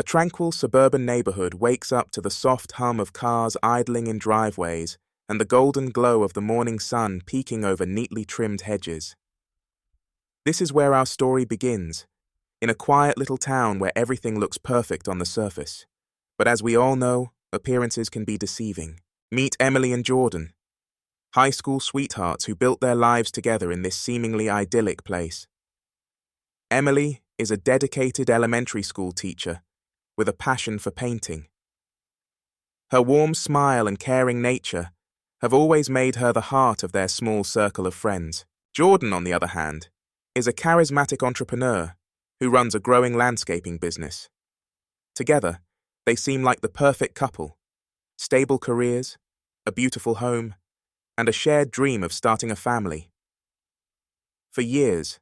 A tranquil suburban neighborhood wakes up to the soft hum of cars idling in driveways and the golden glow of the morning sun peeking over neatly trimmed hedges. This is where our story begins, in a quiet little town where everything looks perfect on the surface. But as we all know, appearances can be deceiving. Meet Emily and Jordan, high school sweethearts who built their lives together in this seemingly idyllic place. Emily is a dedicated elementary school teacher with a passion for painting. Her warm smile and caring nature have always made her the heart of their small circle of friends. Jordan, on the other hand, is a charismatic entrepreneur who runs a growing landscaping business. Together, they seem like the perfect couple: stable careers, a beautiful home, and a shared dream of starting a family. For years,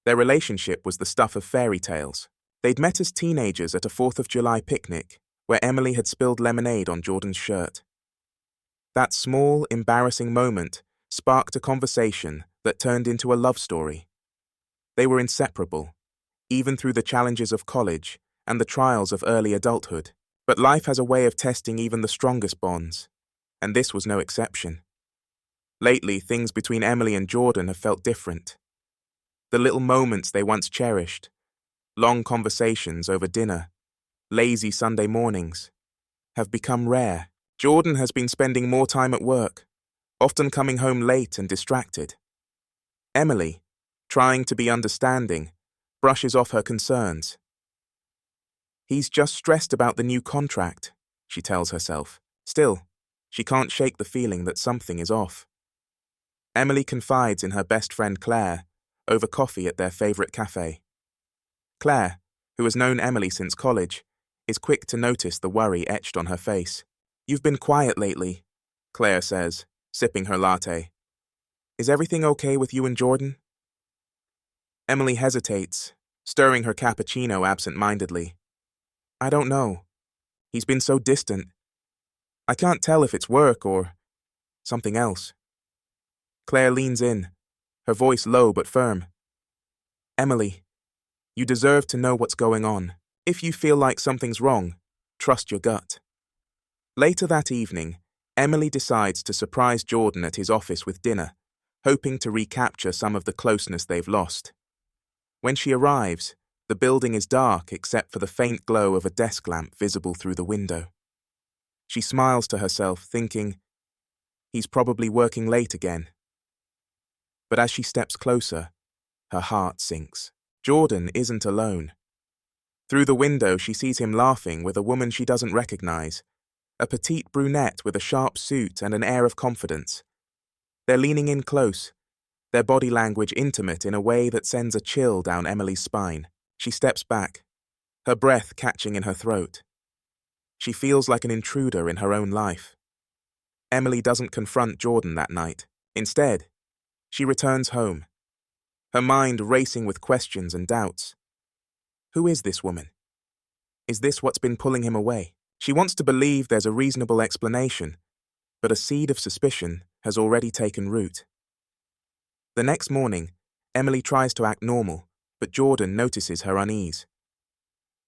their relationship was the stuff of fairy tales. They'd met as teenagers at a 4th of July picnic where Emily had spilled lemonade on Jordan's shirt. That small, embarrassing moment sparked a conversation that turned into a love story. They were inseparable, even through the challenges of college and the trials of early adulthood. But life has a way of testing even the strongest bonds, and this was no exception. Lately, things between Emily and Jordan have felt different. The little moments they once cherished, long conversations over dinner, lazy Sunday mornings, have become rare. Jordan has been spending more time at work, often coming home late and distracted. Emily, trying to be understanding, brushes off her concerns. He's just stressed about the new contract, she tells herself. Still, she can't shake the feeling that something is off. Emily confides in her best friend Claire over coffee at their favorite cafe. Claire, who has known Emily since college, is quick to notice the worry etched on her face. "You've been quiet lately," Claire says, sipping her latte. "Is everything okay with you and Jordan?" Emily hesitates, stirring her cappuccino absent-mindedly. "I don't know. He's been so distant. I can't tell if it's work or something else." Claire leans in, her voice low but firm. "Emily, you deserve to know what's going on. If you feel like something's wrong, trust your gut." Later that evening, Emily decides to surprise Jordan at his office with dinner, hoping to recapture some of the closeness they've lost. When she arrives, the building is dark except for the faint glow of a desk lamp visible through the window. She smiles to herself, thinking, he's probably working late again. But as she steps closer, her heart sinks. Jordan isn't alone. Through the window, she sees him laughing with a woman she doesn't recognize, a petite brunette with a sharp suit and an air of confidence. They're leaning in close, their body language intimate in a way that sends a chill down Emily's spine. She steps back, her breath catching in her throat. She feels like an intruder in her own life. Emily doesn't confront Jordan that night. Instead, she returns home, her mind racing with questions and doubts. Who is this woman? Is this what's been pulling him away? She wants to believe there's a reasonable explanation, but a seed of suspicion has already taken root. The next morning, Emily tries to act normal, but Jordan notices her unease.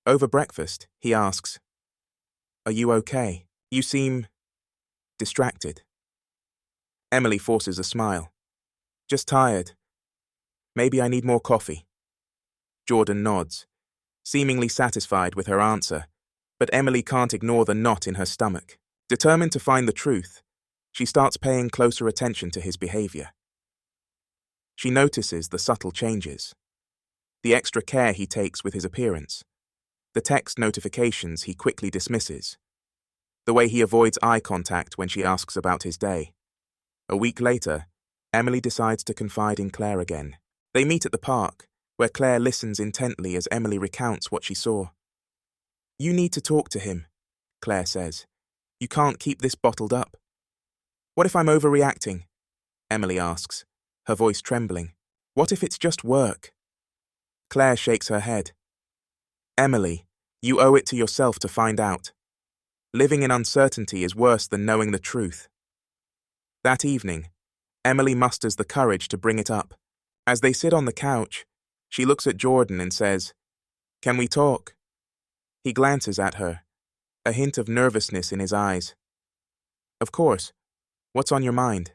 Over breakfast, he asks, "Are you okay? You seem distracted." Emily forces a smile. "Just tired. Maybe I need more coffee." Jordan nods, seemingly satisfied with her answer, but Emily can't ignore the knot in her stomach. Determined to find the truth, she starts paying closer attention to his behavior. She notices the subtle changes, the extra care he takes with his appearance, the text notifications he quickly dismisses, the way he avoids eye contact when she asks about his day. A week later, Emily decides to confide in Claire again. They meet at the park, where Claire listens intently as Emily recounts what she saw. "You need to talk to him," Claire says. "You can't keep this bottled up." "What if I'm overreacting?" Emily asks, her voice trembling. "What if it's just work?" Claire shakes her head. "Emily, you owe it to yourself to find out. Living in uncertainty is worse than knowing the truth." That evening, Emily musters the courage to bring it up. As they sit on the couch, she looks at Jordan and says, "Can we talk?" He glances at her, a hint of nervousness in his eyes. Of course. What's on your mind?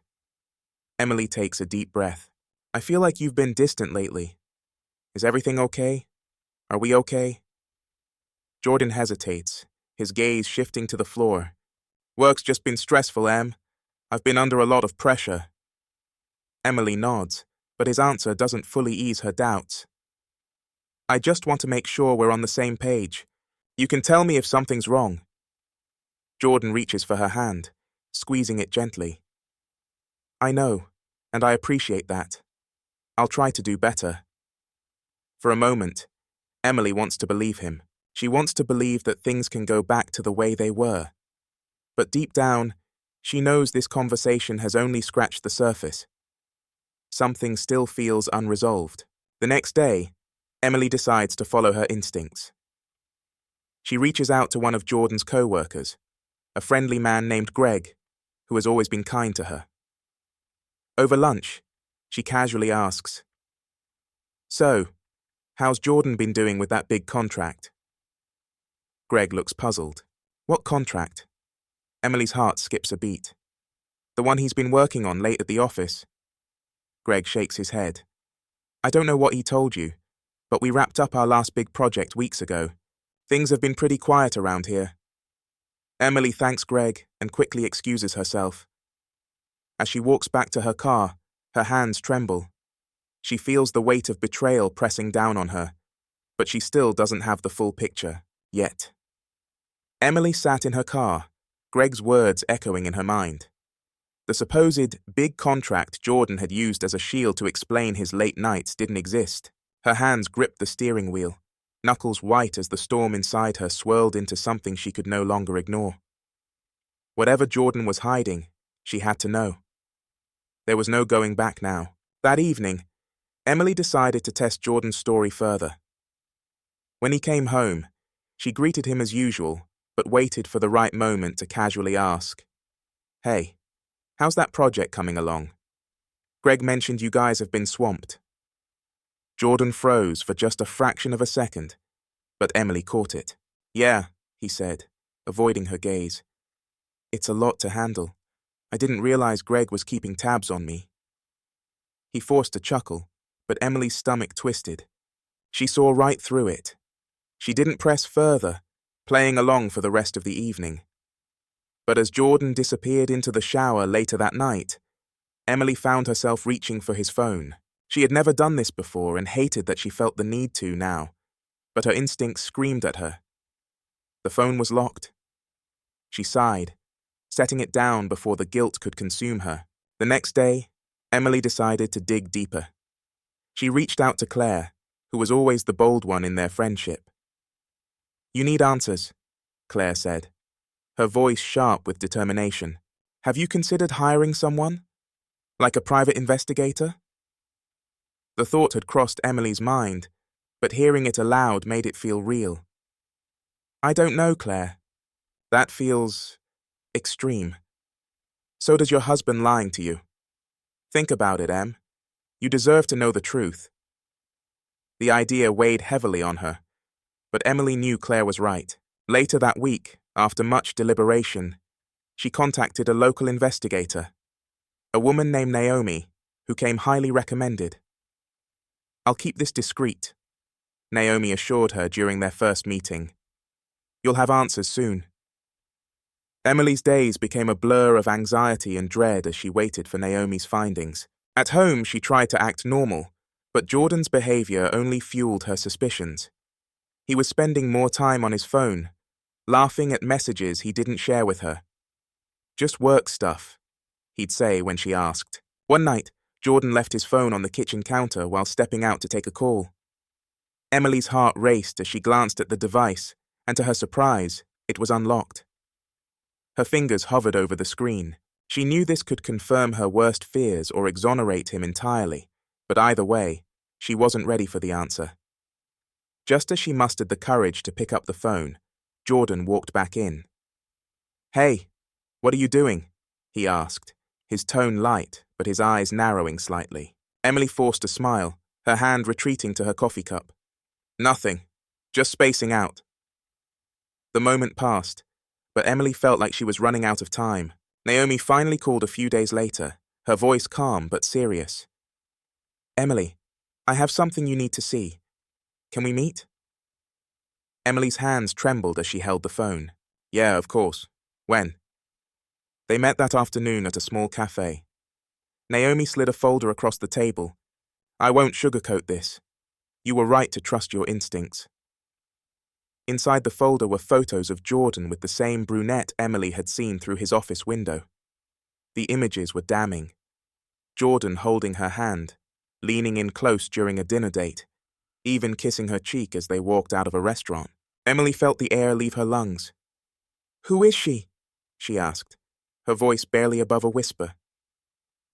Emily takes a deep breath. I feel like you've been distant lately. Is everything okay? Are we okay? Jordan hesitates, his gaze shifting to the floor. Work's just been stressful, Em. I've been under a lot of pressure. Emily nods, but his answer doesn't fully ease her doubts. I just want to make sure we're on the same page. You can tell me if something's wrong. Jordan reaches for her hand, squeezing it gently. I know, and I appreciate that. I'll try to do better. For a moment, Emily wants to believe him. She wants to believe that things can go back to the way they were. But deep down, she knows this conversation has only scratched the surface. Something still feels unresolved. The next day, Emily decides to follow her instincts. She reaches out to one of Jordan's co-workers, a friendly man named Greg, who has always been kind to her. Over lunch, she casually asks, So, how's Jordan been doing with that big contract? Greg looks puzzled. What contract? Emily's heart skips a beat. The one he's been working on late at the office. Greg shakes his head. I don't know what he told you, but we wrapped up our last big project weeks ago. Things have been pretty quiet around here. Emily thanks Greg and quickly excuses herself. As she walks back to her car, her hands tremble. She feels the weight of betrayal pressing down on her, but she still doesn't have the full picture, yet. Emily sat in her car, Greg's words echoing in her mind. The supposed big contract Jordan had used as a shield to explain his late nights didn't exist. Her hands gripped the steering wheel, knuckles white as the storm inside her swirled into something she could no longer ignore. Whatever Jordan was hiding, she had to know. There was no going back now. That evening, Emily decided to test Jordan's story further. When he came home, she greeted him as usual, but waited for the right moment to casually ask, Hey, how's that project coming along? Greg mentioned you guys have been swamped. Jordan froze for just a fraction of a second, but Emily caught it. Yeah, he said, avoiding her gaze. It's a lot to handle. I didn't realize Greg was keeping tabs on me. He forced a chuckle, but Emily's stomach twisted. She saw right through it. She didn't press further, playing along for the rest of the evening. But as Jordan disappeared into the shower later that night, Emily found herself reaching for his phone. She had never done this before and hated that she felt the need to now, but her instincts screamed at her. The phone was locked. She sighed, setting it down before the guilt could consume her. The next day, Emily decided to dig deeper. She reached out to Claire, who was always the bold one in their friendship. You need answers, Claire said, her voice sharp with determination. Have you considered hiring someone? Like a private investigator? The thought had crossed Emily's mind, but hearing it aloud made it feel real. I don't know, Claire. That feels extreme. So does your husband lying to you. Think about it, Em. You deserve to know the truth. The idea weighed heavily on her, but Emily knew Claire was right. Later that week, after much deliberation, she contacted a local investigator, a woman named Naomi, who came highly recommended. I'll keep this discreet, Naomi assured her during their first meeting. You'll have answers soon. Emily's days became a blur of anxiety and dread as she waited for Naomi's findings. At home, she tried to act normal, but Jordan's behavior only fueled her suspicions. He was spending more time on his phone, laughing at messages he didn't share with her. Just work stuff, he'd say when she asked. One night, Jordan left his phone on the kitchen counter while stepping out to take a call. Emily's heart raced as she glanced at the device, and to her surprise, it was unlocked. Her fingers hovered over the screen. She knew this could confirm her worst fears or exonerate him entirely, but either way, she wasn't ready for the answer. Just as she mustered the courage to pick up the phone, Jordan walked back in. Hey, what are you doing? He asked, his tone light, but his eyes narrowing slightly. Emily forced a smile, her hand retreating to her coffee cup. Nothing. Just spacing out. The moment passed, but Emily felt like she was running out of time. Naomi finally called a few days later, her voice calm but serious. "Emily, I have something you need to see. Can we meet?" Emily's hands trembled as she held the phone. "Yeah, of course. When?" They met that afternoon at a small cafe. Naomi slid a folder across the table. "I won't sugarcoat this. You were right to trust your instincts." Inside the folder were photos of Jordan with the same brunette Emily had seen through his office window. The images were damning. Jordan holding her hand, leaning in close during a dinner date, even kissing her cheek as they walked out of a restaurant. Emily felt the air leave her lungs. "Who is she?" she asked, her voice barely above a whisper.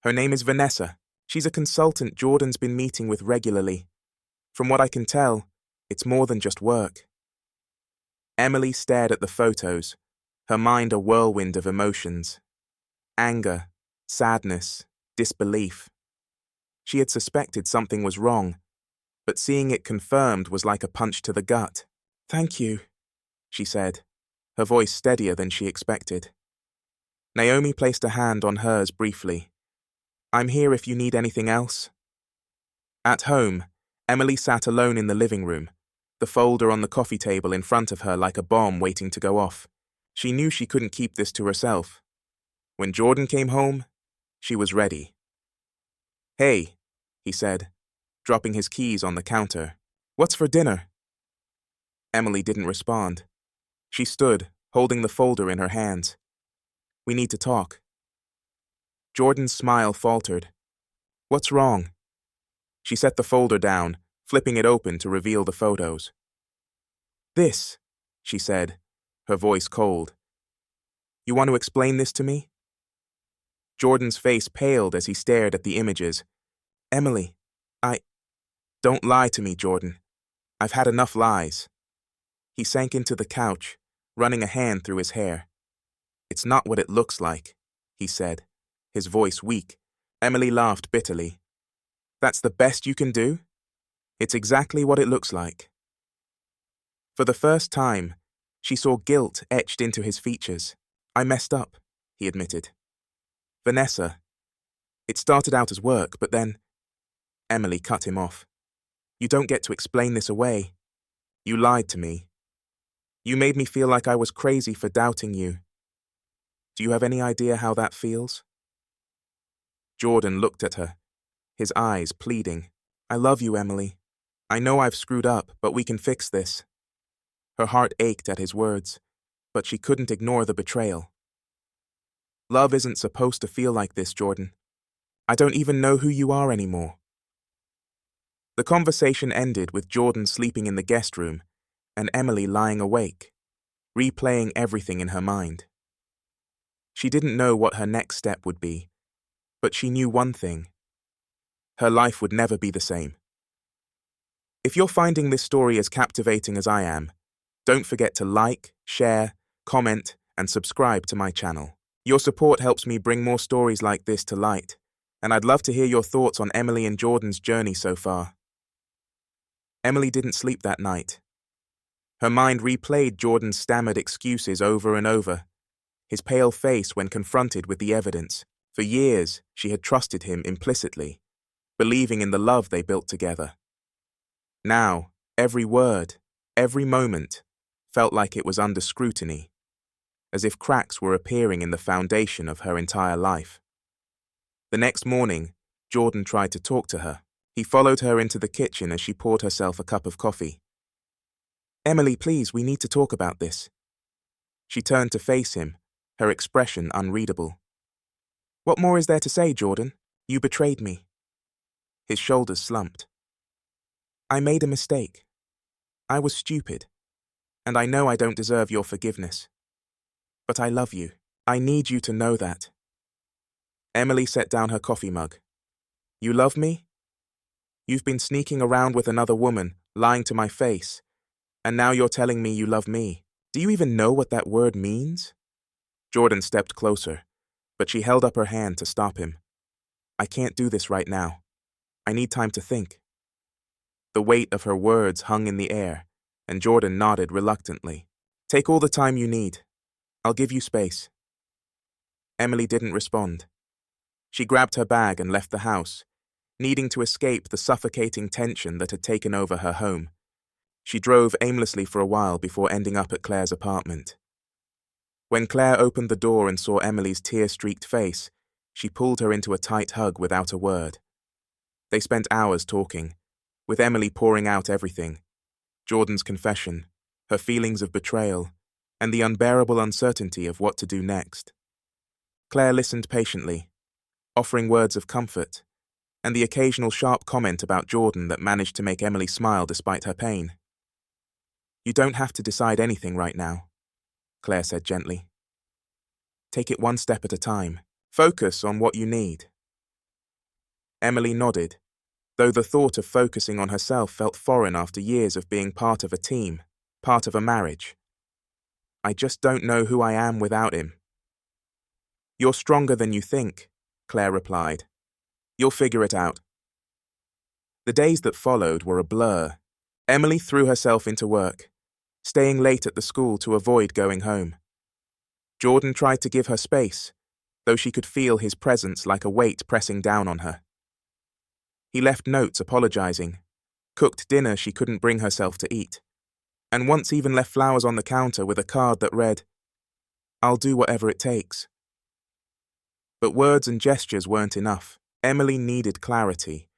"Her name is Vanessa. She's a consultant Jordan's been meeting with regularly. From what I can tell, it's more than just work." Emily stared at the photos, her mind a whirlwind of emotions. Anger, sadness, disbelief. She had suspected something was wrong, but seeing it confirmed was like a punch to the gut. "Thank you," she said, her voice steadier than she expected. Naomi placed a hand on hers briefly. "I'm here if you need anything else." At home, Emily sat alone in the living room, the folder on the coffee table in front of her like a bomb waiting to go off. She knew she couldn't keep this to herself. When Jordan came home, she was ready. "Hey," he said, dropping his keys on the counter. "What's for dinner?" Emily didn't respond. She stood, holding the folder in her hands. "We need to talk." Jordan's smile faltered. "What's wrong?" She set the folder down, flipping it open to reveal the photos. "This," she said, her voice cold. "You want to explain this to me?" Jordan's face paled as he stared at the images. "Emily, Don't lie to me, Jordan. I've had enough lies." He sank into the couch, running a hand through his hair. "It's not what it looks like," he said, his voice weak. Emily laughed bitterly. "That's the best you can do? It's exactly what it looks like." For the first time, she saw guilt etched into his features. "I messed up," he admitted. "Vanessa, it started out as work, but then—" Emily cut him off. "You don't get to explain this away. You lied to me. You made me feel like I was crazy for doubting you. Do you have any idea how that feels?" Jordan looked at her, his eyes pleading. "I love you, Emily. I know I've screwed up, but we can fix this." Her heart ached at his words, but she couldn't ignore the betrayal. "Love isn't supposed to feel like this, Jordan. I don't even know who you are anymore." The conversation ended with Jordan sleeping in the guest room and Emily lying awake, replaying everything in her mind. She didn't know what her next step would be, but she knew one thing. Her life would never be the same. If you're finding this story as captivating as I am, don't forget to like, share, comment, and subscribe to my channel. Your support helps me bring more stories like this to light, and I'd love to hear your thoughts on Emily and Jordan's journey so far. Emily didn't sleep that night. Her mind replayed Jordan's stammered excuses over and over, his pale face when confronted with the evidence. For years, she had trusted him implicitly, believing in the love they built together. Now, every word, every moment, felt like it was under scrutiny, as if cracks were appearing in the foundation of her entire life. The next morning, Jordan tried to talk to her. He followed her into the kitchen as she poured herself a cup of coffee. "Emily, please, we need to talk about this." She turned to face him, her expression unreadable. "What more is there to say, Jordan? You betrayed me." His shoulders slumped. "I made a mistake. I was stupid, and I know I don't deserve your forgiveness. But I love you. I need you to know that." Emily set down her coffee mug. "You love me? You've been sneaking around with another woman, lying to my face, and now you're telling me you love me. Do you even know what that word means?" Jordan stepped closer, but she held up her hand to stop him. "I can't do this right now. I need time to think." The weight of her words hung in the air, and Jordan nodded reluctantly. Take all the time you need. I'll give you space. Emily didn't respond. She grabbed her bag and left the house, needing to escape the suffocating tension that had taken over her home. She drove aimlessly for a while before ending up at Claire's apartment. When Claire opened the door and saw Emily's tear-streaked face, she pulled her into a tight hug without a word. They spent hours talking, with Emily pouring out everything: Jordan's confession, her feelings of betrayal, and the unbearable uncertainty of what to do next. Claire listened patiently, offering words of comfort, and the occasional sharp comment about Jordan that managed to make Emily smile despite her pain. "You don't have to decide anything right now," Claire said gently. "Take it one step at a time. Focus on what you need." Emily nodded, though the thought of focusing on herself felt foreign after years of being part of a team, part of a marriage. "I just don't know who I am without him." "You're stronger than you think," Claire replied. "You'll figure it out." The days that followed were a blur. Emily threw herself into work, staying late at the school to avoid going home. Jordan tried to give her space, though she could feel his presence like a weight pressing down on her. He left notes apologizing, cooked dinner she couldn't bring herself to eat, and once even left flowers on the counter with a card that read, "I'll do whatever it takes." But words and gestures weren't enough. Emily needed clarity,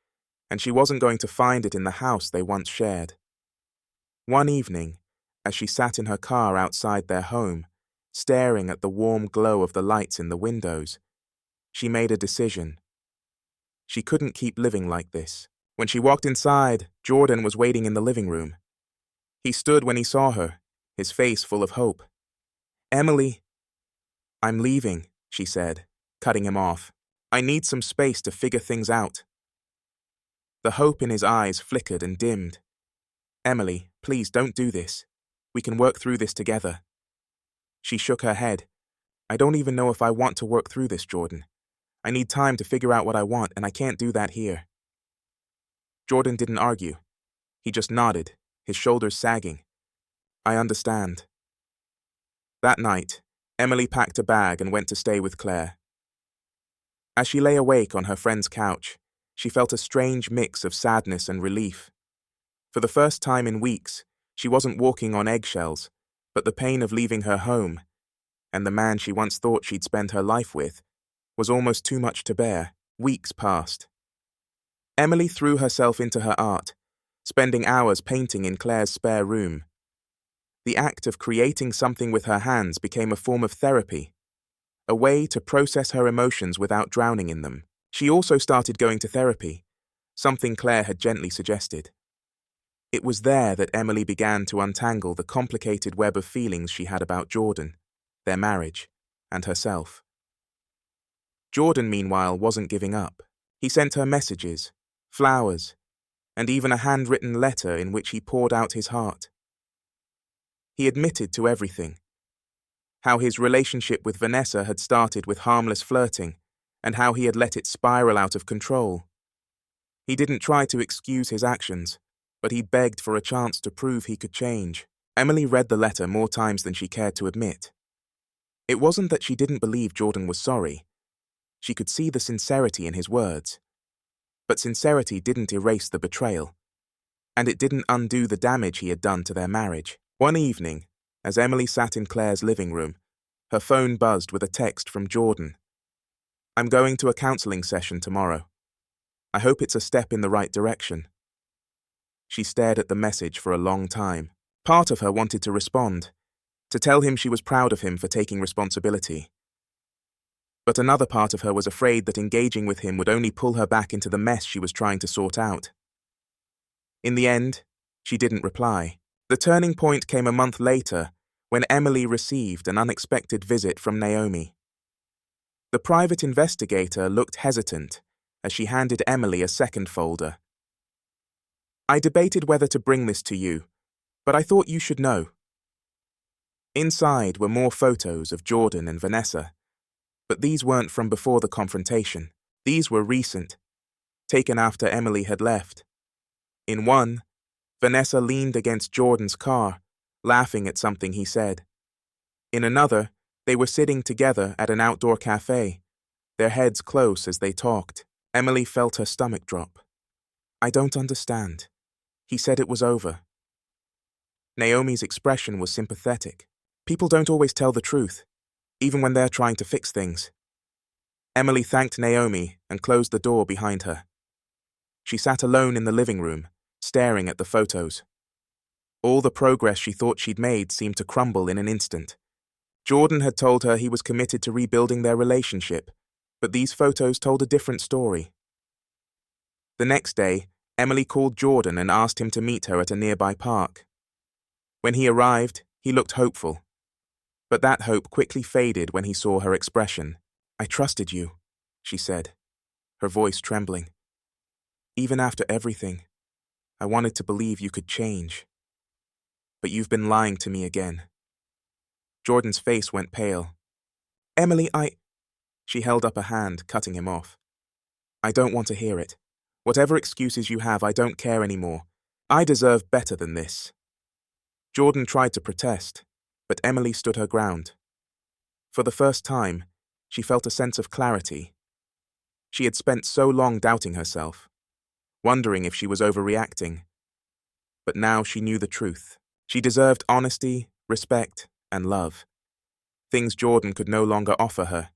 and she wasn't going to find it in the house they once shared. One evening, as she sat in her car outside their home, staring at the warm glow of the lights in the windows, she made a decision. She couldn't keep living like this. When she walked inside, Jordan was waiting in the living room. He stood when he saw her, his face full of hope. "Emily." "I'm leaving," she said, cutting him off. "I need some space to figure things out." The hope in his eyes flickered and dimmed. "Emily, please don't do this. We can work through this together." She shook her head. "I don't even know if I want to work through this, Jordan. I need time to figure out what I want, and I can't do that here." Jordan didn't argue. He just nodded, his shoulders sagging. "I understand." That night, Emily packed a bag and went to stay with Claire. As she lay awake on her friend's couch, she felt a strange mix of sadness and relief. For the first time in weeks, she wasn't walking on eggshells, but the pain of leaving her home, and the man she once thought she'd spend her life with, was almost too much to bear. Weeks passed. Emily threw herself into her art, spending hours painting in Claire's spare room. The act of creating something with her hands became a form of therapy, a way to process her emotions without drowning in them. She also started going to therapy, something Claire had gently suggested. It was there that Emily began to untangle the complicated web of feelings she had about Jordan, their marriage, and herself. Jordan, meanwhile, wasn't giving up. He sent her messages, flowers, and even a handwritten letter in which he poured out his heart. He admitted to everything: how his relationship with Vanessa had started with harmless flirting, and how he had let it spiral out of control. He didn't try to excuse his actions, but he begged for a chance to prove he could change. Emily read the letter more times than she cared to admit. It wasn't that she didn't believe Jordan was sorry. She could see the sincerity in his words. But sincerity didn't erase the betrayal, and it didn't undo the damage he had done to their marriage. One evening, as Emily sat in Claire's living room, her phone buzzed with a text from Jordan. "I'm going to a counseling session tomorrow. I hope it's a step in the right direction." She stared at the message for a long time. Part of her wanted to respond, to tell him she was proud of him for taking responsibility. But another part of her was afraid that engaging with him would only pull her back into the mess she was trying to sort out. In the end, she didn't reply. The turning point came a month later, when Emily received an unexpected visit from Naomi. The private investigator looked hesitant as she handed Emily a second folder. "I debated whether to bring this to you, but I thought you should know." Inside were more photos of Jordan and Vanessa, but these weren't from before the confrontation. These were recent, taken after Emily had left. In one, Vanessa leaned against Jordan's car, laughing at something he said. In another, they were sitting together at an outdoor cafe, their heads close as they talked. Emily felt her stomach drop. I don't understand. He said it was over. Naomi's expression was sympathetic. People don't always tell the truth, even when they're trying to fix things. Emily thanked Naomi and closed the door behind her. She sat alone in the living room, staring at the photos. All the progress she thought she'd made seemed to crumble in an instant. Jordan had told her he was committed to rebuilding their relationship, but these photos told a different story. The next day, Emily called Jordan and asked him to meet her at a nearby park. When he arrived, he looked hopeful. But that hope quickly faded when he saw her expression. I trusted you, she said, her voice trembling. Even after everything, I wanted to believe you could change. But you've been lying to me again. Jordan's face went pale. Emily, She held up a hand, cutting him off. I don't want to hear it. Whatever excuses you have, I don't care anymore. I deserve better than this. Jordan tried to protest, but Emily stood her ground. For the first time, she felt a sense of clarity. She had spent so long doubting herself, wondering if she was overreacting. But now she knew the truth. She deserved honesty, respect, and love. Things Jordan could no longer offer her.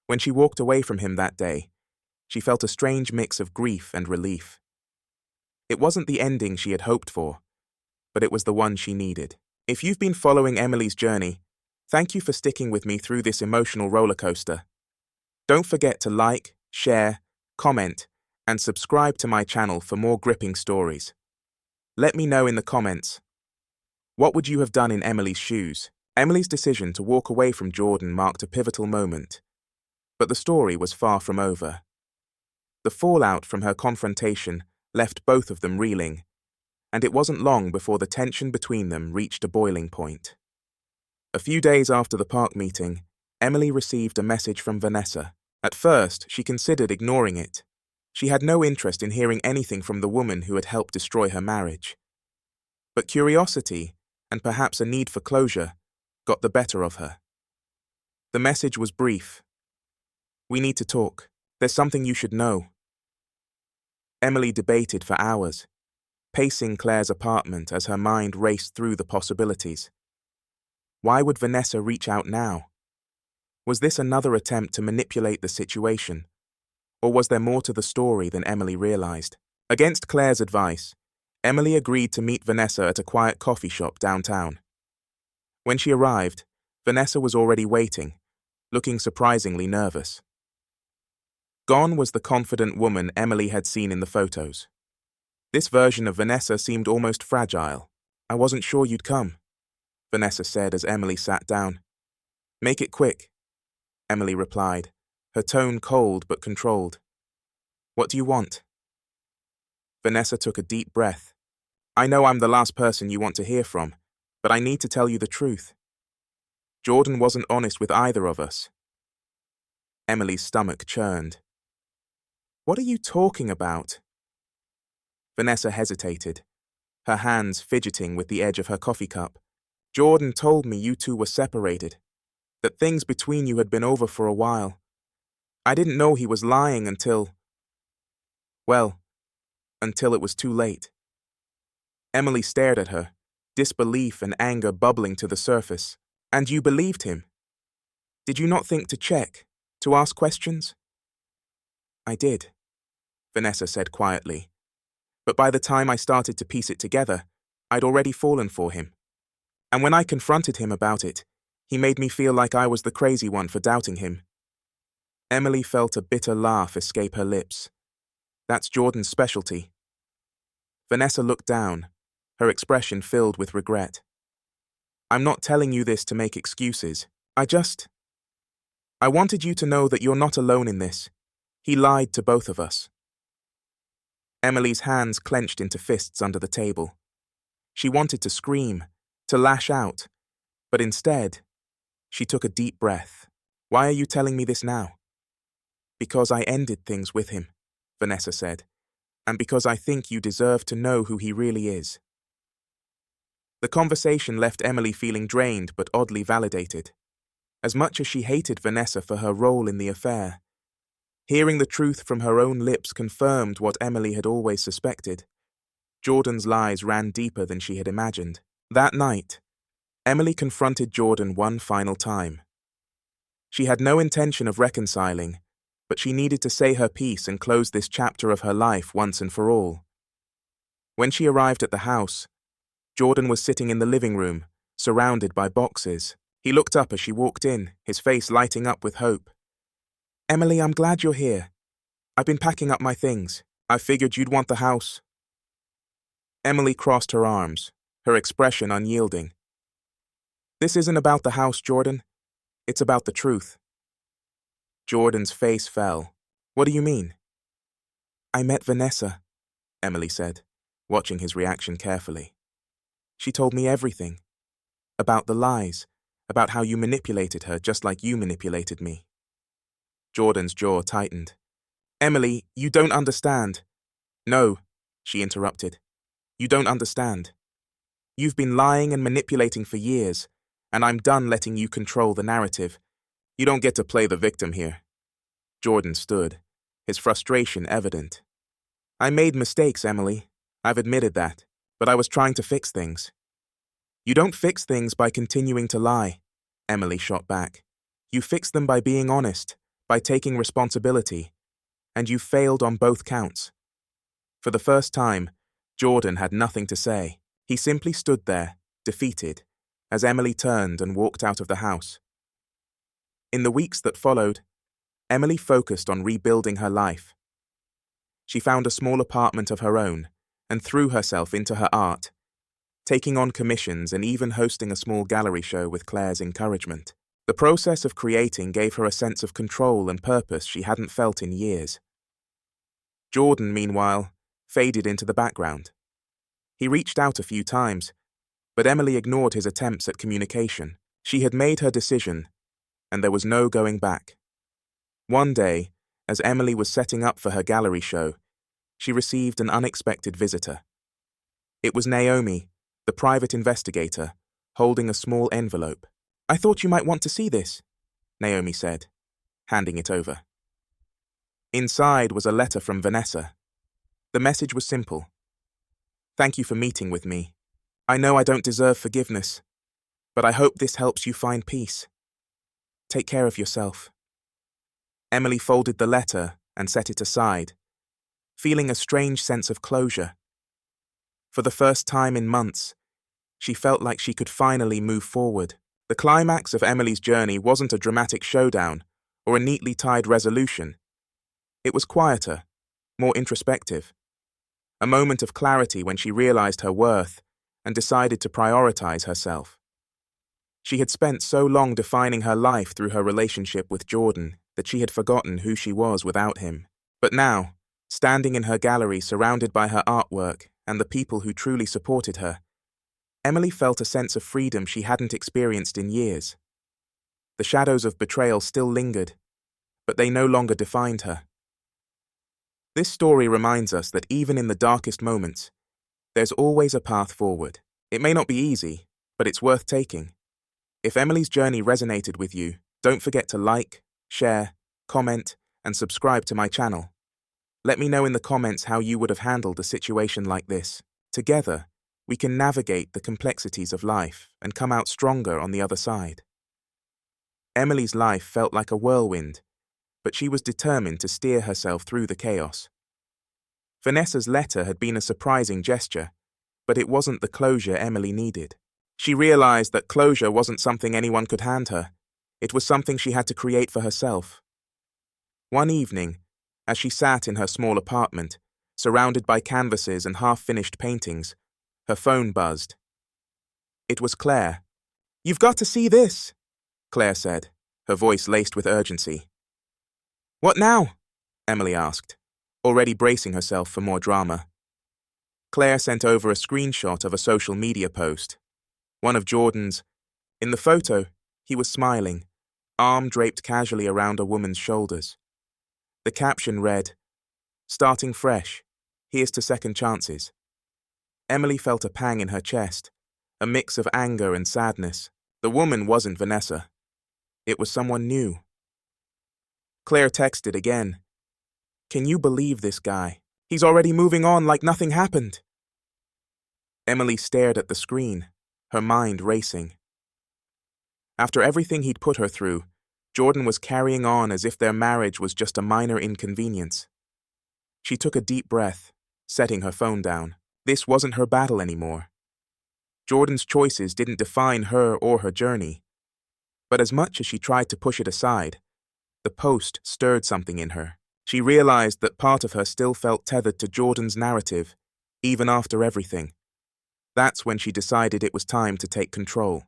When she walked away from him that day, she felt a strange mix of grief and relief. It wasn't the ending she had hoped for, but it was the one she needed. If you've been following Emily's journey, thank you for sticking with me through this emotional roller coaster. Don't forget to like, share, comment, and subscribe to my channel for more gripping stories. Let me know in the comments. What would you have done in Emily's shoes? Emily's decision to walk away from Jordan marked a pivotal moment. But the story was far from over. The fallout from her confrontation left both of them reeling, and it wasn't long before the tension between them reached a boiling point. A few days after the park meeting, Emily received a message from Vanessa. At first, she considered ignoring it. She had no interest in hearing anything from the woman who had helped destroy her marriage. But curiosity, and perhaps a need for closure, got the better of her. The message was brief. We need to talk. There's something you should know. Emily debated for hours, pacing Claire's apartment as her mind raced through the possibilities. Why would Vanessa reach out now? Was this another attempt to manipulate the situation? Or was there more to the story than Emily realized? Against Claire's advice, Emily agreed to meet Vanessa at a quiet coffee shop downtown. When she arrived, Vanessa was already waiting, looking surprisingly nervous. Gone was the confident woman Emily had seen in the photos. This version of Vanessa seemed almost fragile. I wasn't sure you'd come, Vanessa said as Emily sat down. Make it quick, Emily replied, her tone cold but controlled. What do you want? Vanessa took a deep breath. I know I'm the last person you want to hear from, but I need to tell you the truth. Jordan wasn't honest with either of us. Emily's stomach churned. What are you talking about? Vanessa hesitated, her hands fidgeting with the edge of her coffee cup. Jordan told me you two were separated, that things between you had been over for a while. I didn't know he was lying until it was too late. Emily stared at her, disbelief and anger bubbling to the surface. And you believed him? Did you not think to check, to ask questions? I did, Vanessa said quietly. But by the time I started to piece it together, I'd already fallen for him. And when I confronted him about it, he made me feel like I was the crazy one for doubting him. Emily felt a bitter laugh escape her lips. That's Jordan's specialty. Vanessa looked down, her expression filled with regret. I'm not telling you this to make excuses. I wanted you to know that you're not alone in this. He lied to both of us. Emily's hands clenched into fists under the table. She wanted to scream, to lash out, but instead, she took a deep breath. Why are you telling me this now? Because I ended things with him, Vanessa said, and because I think you deserve to know who he really is. The conversation left Emily feeling drained but oddly validated. As much as she hated Vanessa for her role in the affair, hearing the truth from her own lips confirmed what Emily had always suspected. Jordan's lies ran deeper than she had imagined. That night, Emily confronted Jordan one final time. She had no intention of reconciling, but she needed to say her piece and close this chapter of her life once and for all. When she arrived at the house, Jordan was sitting in the living room, surrounded by boxes. He looked up as she walked in, his face lighting up with hope. "Emily, I'm glad you're here. I've been packing up my things. I figured you'd want the house." Emily crossed her arms, her expression unyielding. "This isn't about the house, Jordan. It's about the truth." Jordan's face fell. "What do you mean?" "I met Vanessa," Emily said, watching his reaction carefully. "She told me everything. About the lies, about how you manipulated her just like you manipulated me." Jordan's jaw tightened. "Emily, you don't understand." "No," she interrupted. "You don't understand. You've been lying and manipulating for years, and I'm done letting you control the narrative. You don't get to play the victim here." Jordan stood, his frustration evident. "I made mistakes, Emily. I've admitted that, but I was trying to fix things." "You don't fix things by continuing to lie," Emily shot back. "You fix them by being honest, by taking responsibility, and you failed on both counts." For the first time, Jordan had nothing to say. He simply stood there, defeated, as Emily turned and walked out of the house. In the weeks that followed, Emily focused on rebuilding her life. She found a small apartment of her own and threw herself into her art, taking on commissions and even hosting a small gallery show with Claire's encouragement. The process of creating gave her a sense of control and purpose she hadn't felt in years. Jordan, meanwhile, faded into the background. He reached out a few times, but Emily ignored his attempts at communication. She had made her decision, and there was no going back. One day, as Emily was setting up for her gallery show, she received an unexpected visitor. It was Naomi, the private investigator, holding a small envelope. "I thought you might want to see this," Naomi said, handing it over. Inside was a letter from Vanessa. The message was simple. "Thank you for meeting with me. I know I don't deserve forgiveness, but I hope this helps you find peace. Take care of yourself." Emily folded the letter and set it aside, feeling a strange sense of closure. For the first time in months, she felt like she could finally move forward. The climax of Emily's journey wasn't a dramatic showdown or a neatly tied resolution. It was quieter, more introspective. A moment of clarity when she realized her worth and decided to prioritize herself. She had spent so long defining her life through her relationship with Jordan that she had forgotten who she was without him. But now, standing in her gallery surrounded by her artwork and the people who truly supported her, Emily felt a sense of freedom she hadn't experienced in years. The shadows of betrayal still lingered, but they no longer defined her. This story reminds us that even in the darkest moments, there's always a path forward. It may not be easy, but it's worth taking. If Emily's journey resonated with you, don't forget to like, share, comment, and subscribe to my channel. Let me know in the comments how you would have handled a situation like this. Together, we can navigate the complexities of life and come out stronger on the other side. Emily's life felt like a whirlwind, but she was determined to steer herself through the chaos. Vanessa's letter had been a surprising gesture, but it wasn't the closure Emily needed. She realized that closure wasn't something anyone could hand her. It was something she had to create for herself. One evening, as she sat in her small apartment, surrounded by canvases and half-finished paintings, her phone buzzed. It was Claire. "You've got to see this," Claire said, her voice laced with urgency. "What now?" Emily asked, already bracing herself for more drama. Claire sent over a screenshot of a social media post. One of Jordan's. In the photo, he was smiling, arm draped casually around a woman's shoulders. The caption read, "Starting fresh, here's to second chances." Emily felt a pang in her chest, a mix of anger and sadness. The woman wasn't Vanessa. It was someone new. Claire texted again. "Can you believe this guy? He's already moving on like nothing happened." Emily stared at the screen, her mind racing. After everything he'd put her through, Jordan was carrying on as if their marriage was just a minor inconvenience. She took a deep breath, setting her phone down. This wasn't her battle anymore. Jordan's choices didn't define her or her journey. But as much as she tried to push it aside, the post stirred something in her. She realized that part of her still felt tethered to Jordan's narrative, even after everything. That's when she decided it was time to take control.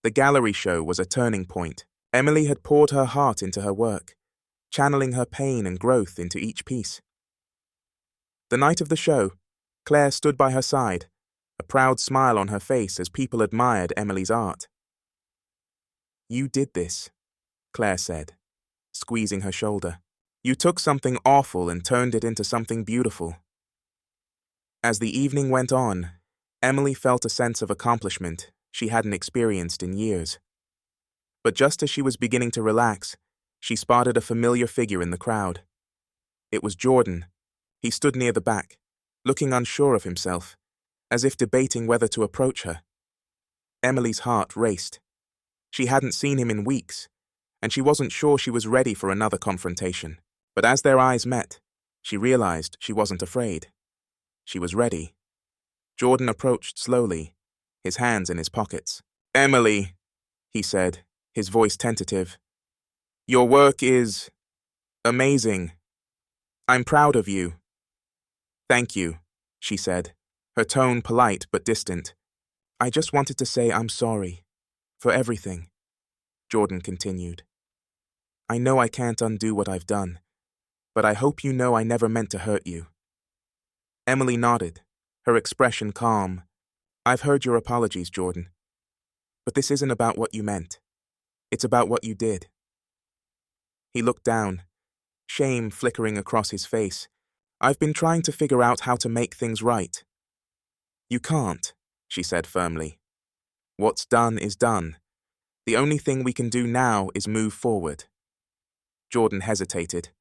The gallery show was a turning point. Emily had poured her heart into her work, channeling her pain and growth into each piece. The night of the show, Claire stood by her side, a proud smile on her face as people admired Emily's art. "You did this," Claire said, squeezing her shoulder. "You took something awful and turned it into something beautiful." As the evening went on, Emily felt a sense of accomplishment she hadn't experienced in years. But just as she was beginning to relax, she spotted a familiar figure in the crowd. It was Jordan. He stood near the back, looking unsure of himself, as if debating whether to approach her. Emily's heart raced. She hadn't seen him in weeks, and she wasn't sure she was ready for another confrontation. But as their eyes met, she realized she wasn't afraid. She was ready. Jordan approached slowly, his hands in his pockets. "Emily," he said, his voice tentative. "Your work is amazing. I'm proud of you." "Thank you," she said, her tone polite but distant. "I just wanted to say I'm sorry. For everything," Jordan continued. "I know I can't undo what I've done, but I hope you know I never meant to hurt you." Emily nodded, her expression calm. "I've heard your apologies, Jordan. But this isn't about what you meant. It's about what you did." He looked down, shame flickering across his face. "I've been trying to figure out how to make things right." "You can't," she said firmly. "What's done is done. The only thing we can do now is move forward." Jordan hesitated,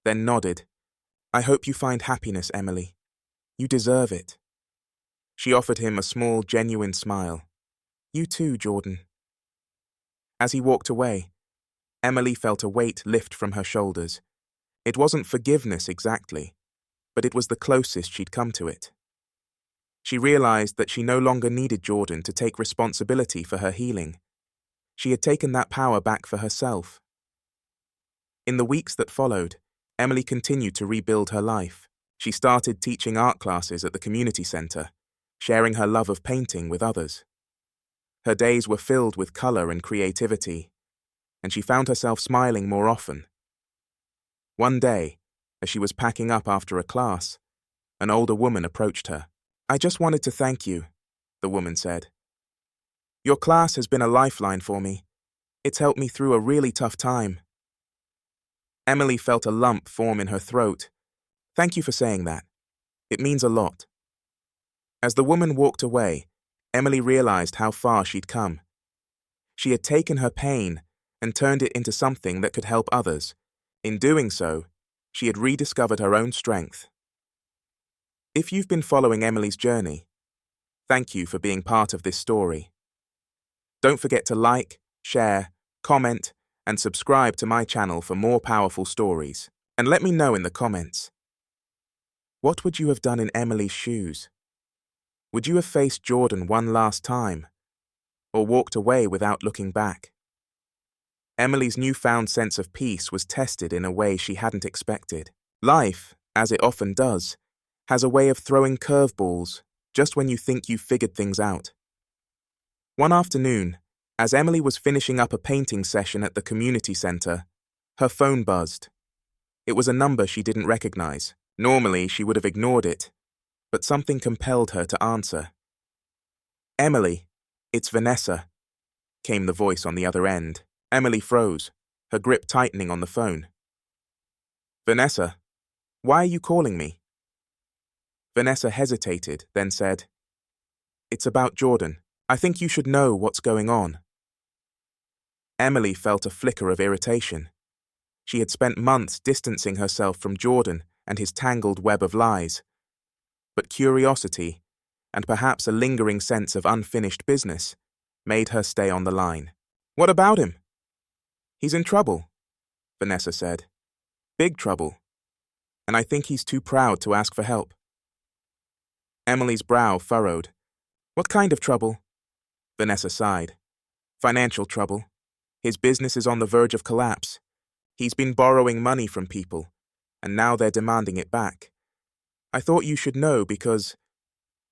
then nodded. "I hope you find happiness, Emily. You deserve it." She offered him a small, genuine smile. "You too, Jordan." As he walked away, Emily felt a weight lift from her shoulders. It wasn't forgiveness exactly, but it was the closest she'd come to it. She realized that she no longer needed Jordan to take responsibility for her healing. She had taken that power back for herself. In the weeks that followed, Emily continued to rebuild her life. She started teaching art classes at the community center, sharing her love of painting with others. Her days were filled with color and creativity, and she found herself smiling more often. One day, as she was packing up after a class, an older woman approached her. "I just wanted to thank you," the woman said. "Your class has been a lifeline for me. It's helped me through a really tough time." Emily felt a lump form in her throat. "Thank you for saying that. It means a lot." As the woman walked away, Emily realized how far she'd come. She had taken her pain and turned it into something that could help others. In doing so, she had rediscovered her own strength. If you've been following Emily's journey, thank you for being part of this story. Don't forget to like, share, comment, and subscribe to my channel for more powerful stories. And let me know in the comments. What would you have done in Emily's shoes? Would you have faced Jordan one last time, or walked away without looking back? Emily's newfound sense of peace was tested in a way she hadn't expected. Life, as it often does, has a way of throwing curveballs just when you think you've figured things out. One afternoon, as Emily was finishing up a painting session at the community center, her phone buzzed. It was a number she didn't recognize. Normally, she would have ignored it, but something compelled her to answer. "Emily, it's Vanessa," came the voice on the other end. Emily froze, her grip tightening on the phone. "Vanessa, why are you calling me?" Vanessa hesitated, then said, It's about Jordan. I think you should know what's going on. Emily felt a flicker of irritation. She had spent months distancing herself from Jordan and his tangled web of lies. But curiosity, and perhaps a lingering sense of unfinished business, made her stay on the line. What about him? He's in trouble, Vanessa said. Big trouble. And I think he's too proud to ask for help. Emily's brow furrowed. What kind of trouble? Vanessa sighed. Financial trouble. His business is on the verge of collapse. He's been borrowing money from people, and now they're demanding it back. I thought you should know because,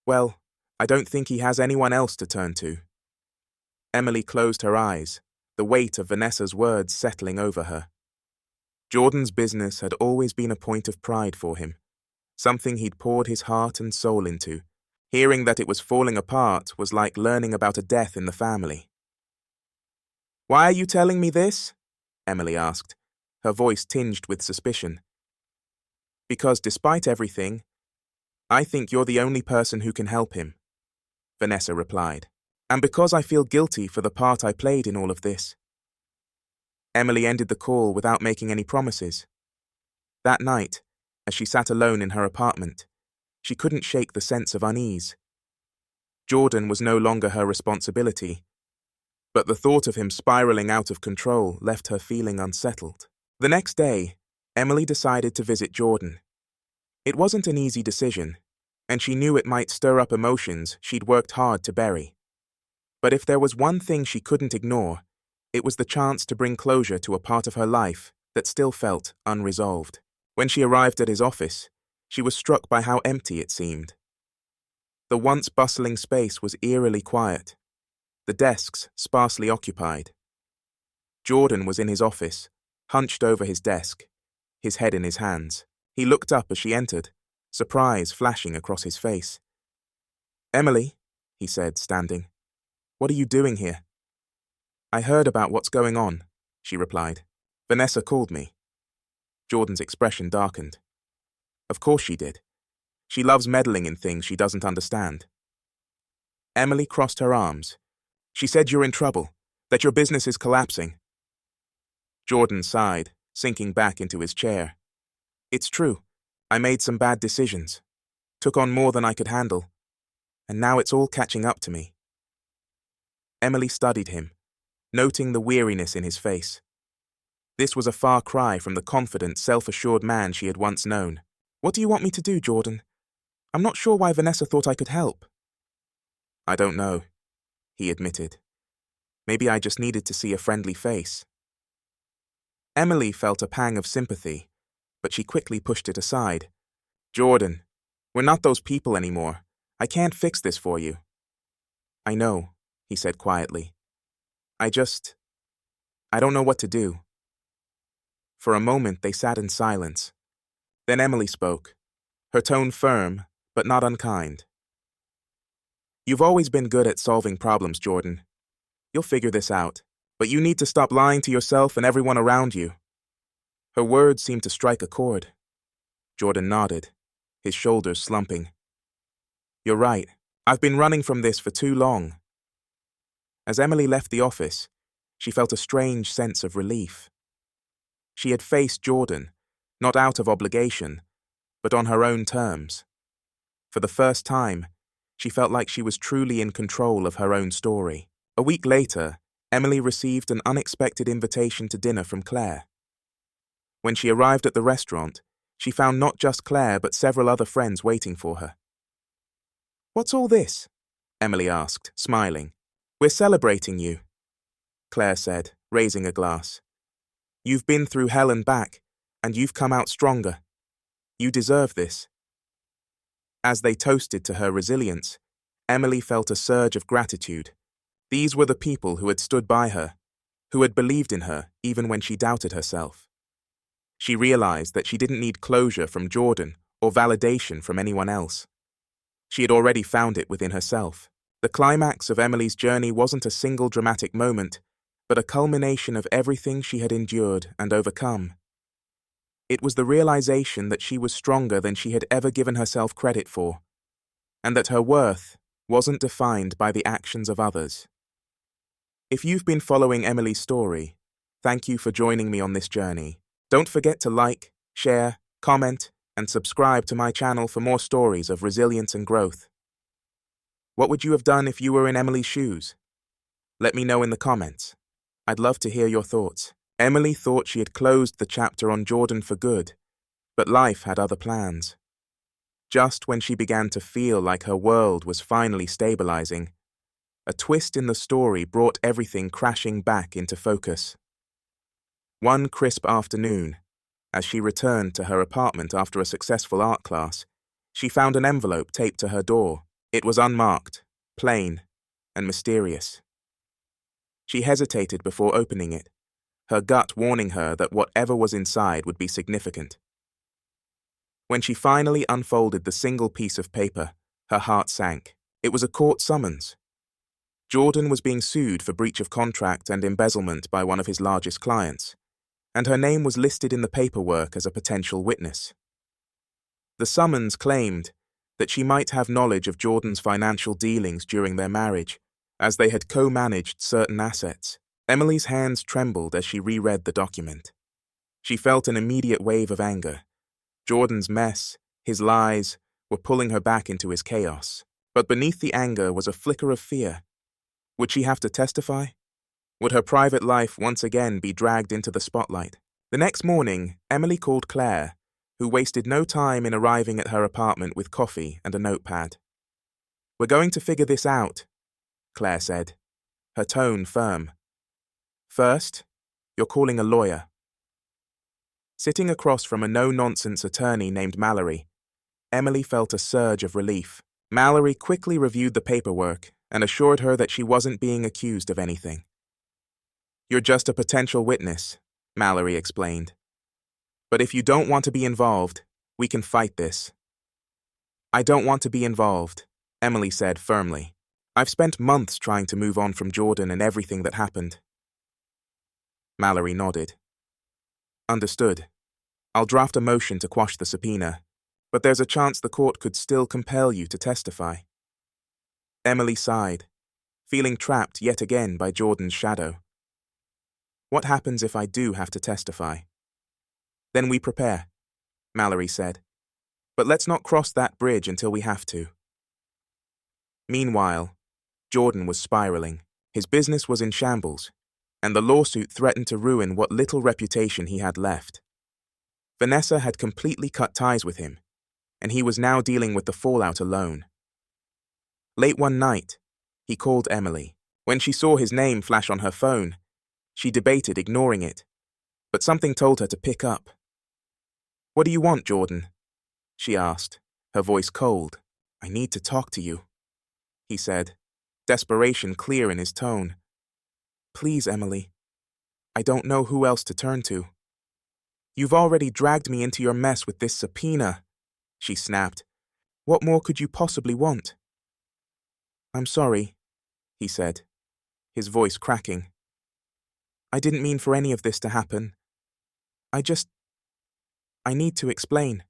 well, I don't think he has anyone else to turn to. Emily closed her eyes, the weight of Vanessa's words settling over her. Jordan's business had always been a point of pride for him, something he'd poured his heart and soul into. Hearing that it was falling apart was like learning about a death in the family. Why are you telling me this? Emily asked, her voice tinged with suspicion. Because despite everything, I think you're the only person who can help him, Vanessa replied. And because I feel guilty for the part I played in all of this. Emily ended the call without making any promises. That night, as she sat alone in her apartment, she couldn't shake the sense of unease. Jordan was no longer her responsibility, but the thought of him spiraling out of control left her feeling unsettled. The next day, Emily decided to visit Jordan. It wasn't an easy decision, and she knew it might stir up emotions she'd worked hard to bury. But if there was one thing she couldn't ignore, it was the chance to bring closure to a part of her life that still felt unresolved. When she arrived at his office, she was struck by how empty it seemed. The once bustling space was eerily quiet, the desks sparsely occupied. Jordan was in his office, hunched over his desk, his head in his hands. He looked up as she entered, surprise flashing across his face. Emily, he said, standing. What are you doing here? I heard about what's going on, she replied. Vanessa called me. Jordan's expression darkened. Of course she did. She loves meddling in things she doesn't understand. Emily crossed her arms. She said you're in trouble, that your business is collapsing. Jordan sighed, sinking back into his chair. It's true. I made some bad decisions, took on more than I could handle, and now it's all catching up to me. Emily studied him, noting the weariness in his face. This was a far cry from the confident, self-assured man she had once known. What do you want me to do, Jordan? I'm not sure why Vanessa thought I could help. I don't know, he admitted. Maybe I just needed to see a friendly face. Emily felt a pang of sympathy, but she quickly pushed it aside. Jordan, we're not those people anymore. I can't fix this for you. I know, he said quietly. I don't know what to do. For a moment they sat in silence. Then Emily spoke, her tone firm, but not unkind. You've always been good at solving problems, Jordan. You'll figure this out, but you need to stop lying to yourself and everyone around you. Her words seemed to strike a chord. Jordan nodded, his shoulders slumping. You're right. I've been running from this for too long. As Emily left the office, she felt a strange sense of relief. She had faced Jordan, not out of obligation, but on her own terms. For the first time, she felt like she was truly in control of her own story. A week later, Emily received an unexpected invitation to dinner from Claire. When she arrived at the restaurant, she found not just Claire but several other friends waiting for her. What's all this? Emily asked, smiling. We're celebrating you, Claire said, raising a glass. You've been through hell and back, and you've come out stronger. You deserve this. As they toasted to her resilience, Emily felt a surge of gratitude. These were the people who had stood by her, who had believed in her even when she doubted herself. She realized that she didn't need closure from Jordan or validation from anyone else. She had already found it within herself. The climax of Emily's journey wasn't a single dramatic moment, but a culmination of everything she had endured and overcome. It was the realization that she was stronger than she had ever given herself credit for, and that her worth, wasn't defined by the actions of others. If you've been following Emily's story, thank you for joining me on this journey. Don't forget to like, share, comment, and subscribe to my channel for more stories of resilience and growth. What would you have done if you were in Emily's shoes? Let me know in the comments. I'd love to hear your thoughts. Emily thought she had closed the chapter on Jordan for good, but life had other plans. Just when she began to feel like her world was finally stabilizing, a twist in the story brought everything crashing back into focus. One crisp afternoon, as she returned to her apartment after a successful art class, she found an envelope taped to her door. It was unmarked, plain, and mysterious. She hesitated before opening it, her gut warning her that whatever was inside would be significant. When she finally unfolded the single piece of paper, her heart sank. It was a court summons. Jordan was being sued for breach of contract and embezzlement by one of his largest clients, and her name was listed in the paperwork as a potential witness. The summons claimed that she might have knowledge of Jordan's financial dealings during their marriage, as they had co-managed certain assets. Emily's hands trembled as she reread the document. She felt an immediate wave of anger. Jordan's mess, his lies, were pulling her back into his chaos. But beneath the anger was a flicker of fear. Would she have to testify? Would her private life once again be dragged into the spotlight? The next morning, Emily called Claire, who wasted no time in arriving at her apartment with coffee and a notepad. "We're going to figure this out," Claire said, her tone firm. "First, you're calling a lawyer." Sitting across from a no-nonsense attorney named Mallory, Emily felt a surge of relief. Mallory quickly reviewed the paperwork and assured her that she wasn't being accused of anything. "You're just a potential witness," Mallory explained. "But if you don't want to be involved, we can fight this." "I don't want to be involved," Emily said firmly. "I've spent months trying to move on from Jordan and everything that happened." Mallory nodded. "Understood. I'll draft a motion to quash the subpoena, but there's a chance the court could still compel you to testify." Emily sighed, feeling trapped yet again by Jordan's shadow. "What happens if I do have to testify?" "Then we prepare," Mallory said. "But let's not cross that bridge until we have to." Meanwhile, Jordan was spiraling. His business was in shambles, and the lawsuit threatened to ruin what little reputation he had left. Vanessa had completely cut ties with him, and he was now dealing with the fallout alone. Late one night, he called Emily. When she saw his name flash on her phone, she debated ignoring it, but something told her to pick up. "What do you want, Jordan?" she asked, her voice cold. "I need to talk to you," he said, desperation clear in his tone. "Please, Emily. I don't know who else to turn to." "You've already dragged me into your mess with this subpoena," she snapped. "What more could you possibly want?" "I'm sorry," he said, his voice cracking. "I didn't mean for any of this to happen. I need to explain."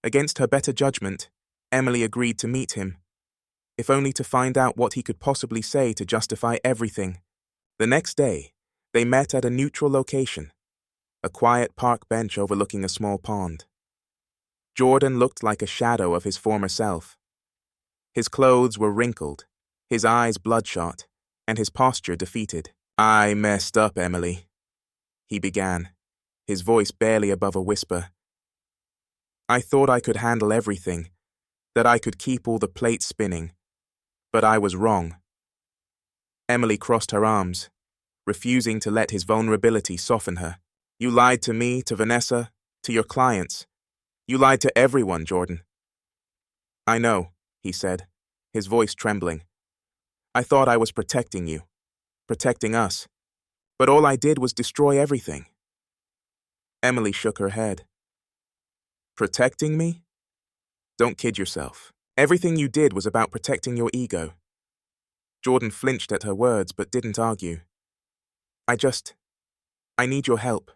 Against her better judgment, Emily agreed to meet him, if only to find out what he could possibly say to justify everything. The next day, they met at a neutral location, a quiet park bench overlooking a small pond. Jordan looked like a shadow of his former self. His clothes were wrinkled, his eyes bloodshot, and his posture defeated. "I messed up, Emily," he began, his voice barely above a whisper. "I thought I could handle everything, that I could keep all the plates spinning, but I was wrong." Emily crossed her arms, refusing to let his vulnerability soften her. "You lied to me, to Vanessa, to your clients. You lied to everyone, Jordan." "I know," he said, his voice trembling. "I thought I was protecting you, protecting us, but all I did was destroy everything." Emily shook her head. "Protecting me? Don't kid yourself. Everything you did was about protecting your ego." Jordan flinched at her words but didn't argue. I need your help."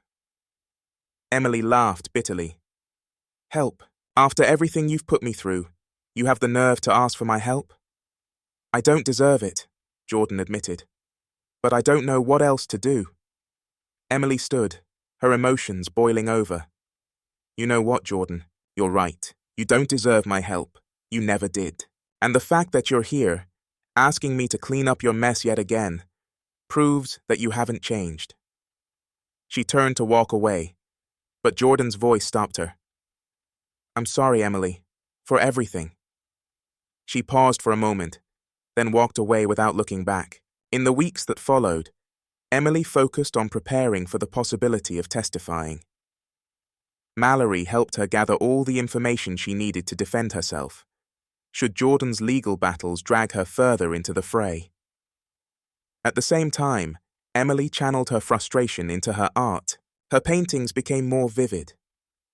Emily laughed bitterly. "Help? After everything you've put me through, you have the nerve to ask for my help?" I don't deserve it, Jordan admitted. But I don't know what else to do. Emily stood, her emotions boiling over. You know what, Jordan? You're right. You don't deserve my help. You never did. And the fact that you're here, asking me to clean up your mess yet again, proves that you haven't changed. She turned to walk away, but Jordan's voice stopped her. I'm sorry, Emily, for everything. She paused for a moment, then walked away without looking back. In the weeks that followed, Emily focused on preparing for the possibility of testifying. Mallory helped her gather all the information she needed to defend herself, should Jordan's legal battles drag her further into the fray. At the same time, Emily channeled her frustration into her art. Her paintings became more vivid,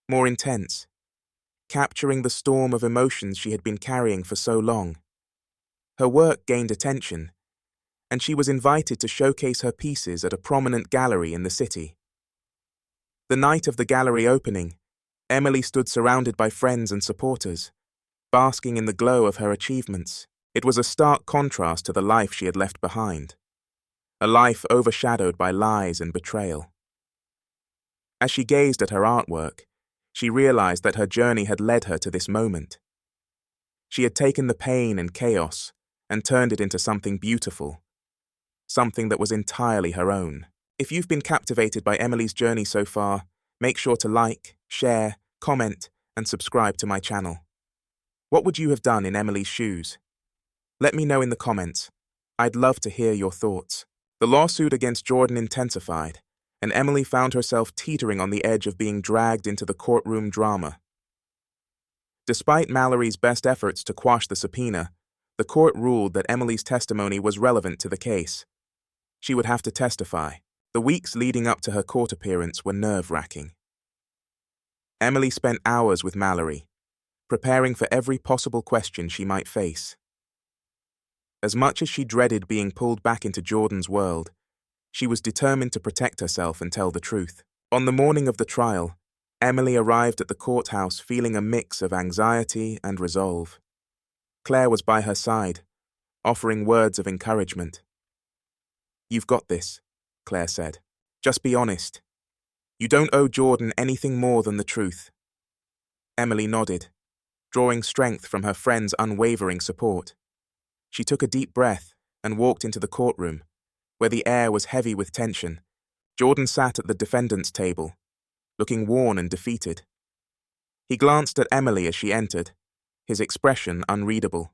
more intense, capturing the storm of emotions she had been carrying for so long. Her work gained attention, and she was invited to showcase her pieces at a prominent gallery in the city. The night of the gallery opening, Emily stood surrounded by friends and supporters, basking in the glow of her achievements. It was a stark contrast to the life she had left behind, a life overshadowed by lies and betrayal. As she gazed at her artwork, she realized that her journey had led her to this moment. She had taken the pain and chaos and turned it into something beautiful, something that was entirely her own. If you've been captivated by Emily's journey so far, make sure to like, share, comment, and subscribe to my channel. What would you have done in Emily's shoes? Let me know in the comments. I'd love to hear your thoughts. The lawsuit against Jordan intensified, and Emily found herself teetering on the edge of being dragged into the courtroom drama. Despite Mallory's best efforts to quash the subpoena, the court ruled that Emily's testimony was relevant to the case. She would have to testify. The weeks leading up to her court appearance were nerve-wracking. Emily spent hours with Mallory, preparing for every possible question she might face. As much as she dreaded being pulled back into Jordan's world, she was determined to protect herself and tell the truth. On the morning of the trial, Emily arrived at the courthouse feeling a mix of anxiety and resolve. Claire was by her side, offering words of encouragement. You've got this, Claire said. Just be honest. You don't owe Jordan anything more than the truth. Emily nodded, drawing strength from her friend's unwavering support. She took a deep breath and walked into the courtroom, where the air was heavy with tension. Jordan sat at the defendant's table, looking worn and defeated. He glanced at Emily as she entered, his expression unreadable.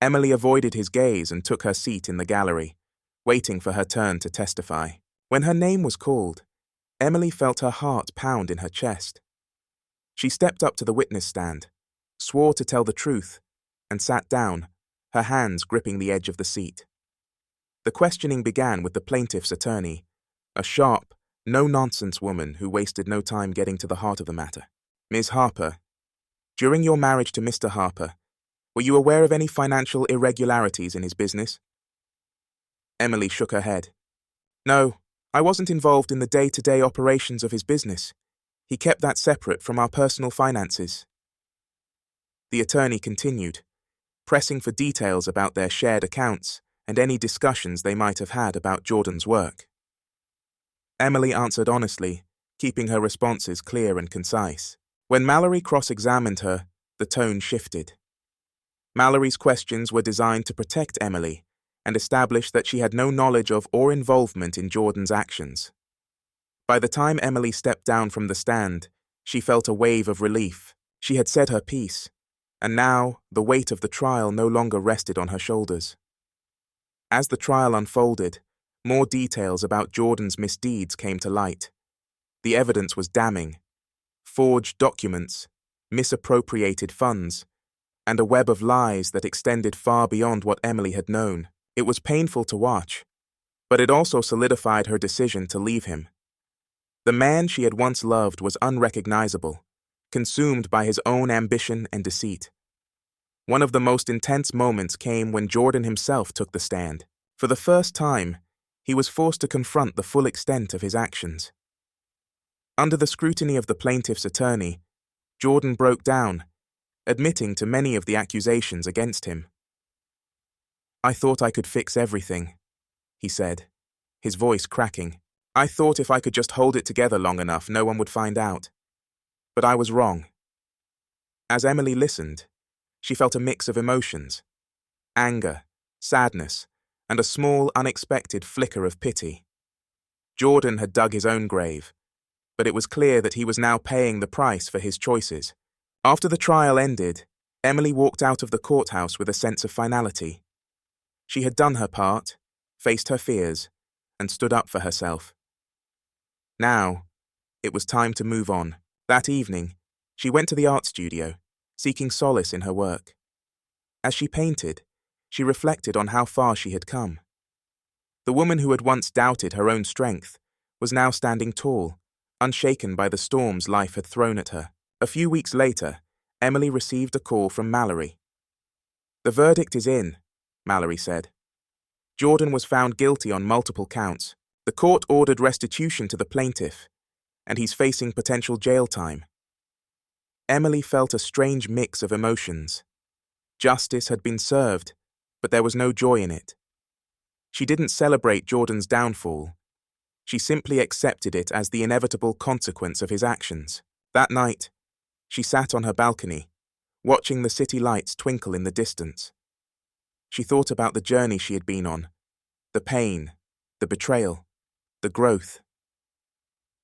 Emily avoided his gaze and took her seat in the gallery, waiting for her turn to testify. When her name was called, Emily felt her heart pound in her chest. She stepped up to the witness stand, swore to tell the truth, and sat down, her hands gripping the edge of the seat. The questioning began with the plaintiff's attorney, a sharp, no-nonsense woman who wasted no time getting to the heart of the matter. Ms. Harper, during your marriage to Mr. Harper, were you aware of any financial irregularities in his business? Emily shook her head. No, I wasn't involved in the day-to-day operations of his business. He kept that separate from our personal finances. The attorney continued, pressing for details about their shared accounts and any discussions they might have had about Jordan's work. Emily answered honestly, keeping her responses clear and concise. When Mallory cross-examined her, the tone shifted. Mallory's questions were designed to protect Emily and establish that she had no knowledge of or involvement in Jordan's actions. By the time Emily stepped down from the stand, she felt a wave of relief. She had said her piece, and now the weight of the trial no longer rested on her shoulders. As the trial unfolded, more details about Jordan's misdeeds came to light. The evidence was damning. Forged documents, misappropriated funds, and a web of lies that extended far beyond what Emily had known. It was painful to watch, but it also solidified her decision to leave him. The man she had once loved was unrecognizable, consumed by his own ambition and deceit. One of the most intense moments came when Jordan himself took the stand. For the first time, he was forced to confront the full extent of his actions. Under the scrutiny of the plaintiff's attorney, Jordan broke down, admitting to many of the accusations against him. "I thought I could fix everything," he said, his voice cracking. "I thought if I could just hold it together long enough, no one would find out. But I was wrong." As Emily listened, she felt a mix of emotions: anger, sadness, and a small, unexpected flicker of pity. Jordan had dug his own grave, but it was clear that he was now paying the price for his choices. After the trial ended, Emily walked out of the courthouse with a sense of finality. She had done her part, faced her fears, and stood up for herself. Now, it was time to move on. That evening, she went to the art studio, seeking solace in her work. As she painted, she reflected on how far she had come. The woman who had once doubted her own strength was now standing tall, unshaken by the storms life had thrown at her. A few weeks later, Emily received a call from Mallory. "The verdict is in," Mallory said. Jordan was found guilty on multiple counts. The court ordered restitution to the plaintiff, and he's facing potential jail time. Emily felt a strange mix of emotions. Justice had been served, but there was no joy in it. She didn't celebrate Jordan's downfall. She simply accepted it as the inevitable consequence of his actions. That night, she sat on her balcony, watching the city lights twinkle in the distance. She thought about the journey she had been on, the pain, the betrayal, the growth.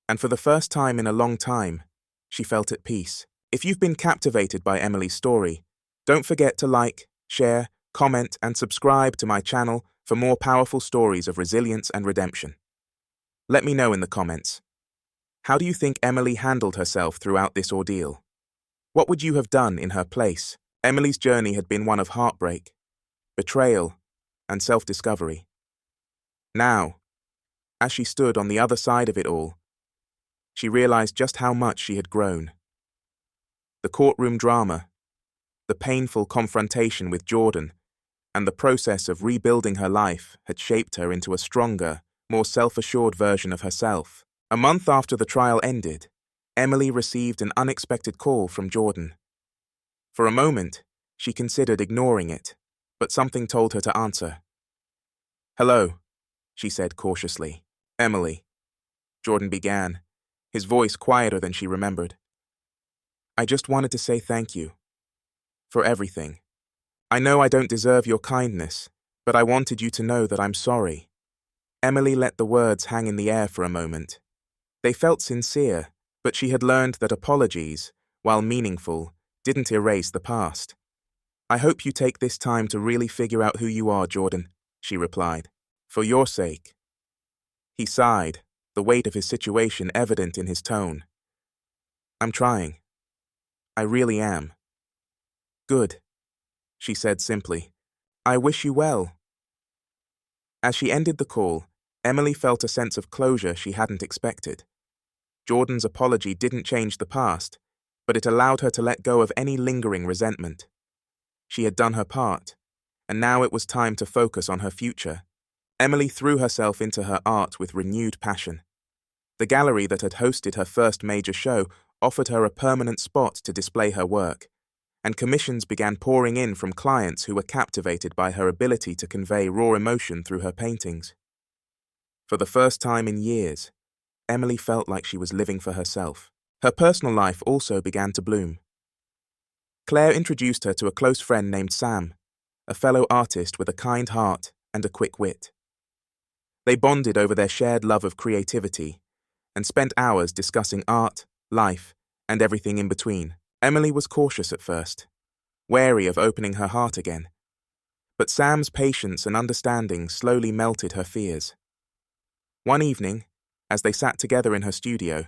And for the first time in a long time, she felt at peace. If you've been captivated by Emily's story, don't forget to like, share, comment, and subscribe to my channel for more powerful stories of resilience and redemption. Let me know in the comments. How do you think Emily handled herself throughout this ordeal? What would you have done in her place? Emily's journey had been one of heartbreak, betrayal, and self-discovery. Now, as she stood on the other side of it all, she realized just how much she had grown. The courtroom drama, the painful confrontation with Jordan, and the process of rebuilding her life had shaped her into a stronger, more self-assured version of herself. A month after the trial ended, Emily received an unexpected call from Jordan. For a moment, she considered ignoring it, but something told her to answer. "Hello," she said cautiously. "Emily," Jordan began, his voice quieter than she remembered. "I just wanted to say thank you. For everything. I know I don't deserve your kindness, but I wanted you to know that I'm sorry." Emily let the words hang in the air for a moment. They felt sincere, but she had learned that apologies, while meaningful, didn't erase the past. "I hope you take this time to really figure out who you are, Jordan," she replied. "For your sake." He sighed, the weight of his situation evident in his tone. "I'm trying. I really am." "Good," she said simply. "I wish you well." As she ended the call, Emily felt a sense of closure she hadn't expected. Jordan's apology didn't change the past, but it allowed her to let go of any lingering resentment. She had done her part, and now it was time to focus on her future. Emily threw herself into her art with renewed passion. The gallery that had hosted her first major show offered her a permanent spot to display her work, and commissions began pouring in from clients who were captivated by her ability to convey raw emotion through her paintings. For the first time in years, Emily felt like she was living for herself. Her personal life also began to bloom. Claire introduced her to a close friend named Sam, a fellow artist with a kind heart and a quick wit. They bonded over their shared love of creativity and spent hours discussing art, life, and everything in between. Emily was cautious at first, wary of opening her heart again. But Sam's patience and understanding slowly melted her fears. One evening, as they sat together in her studio,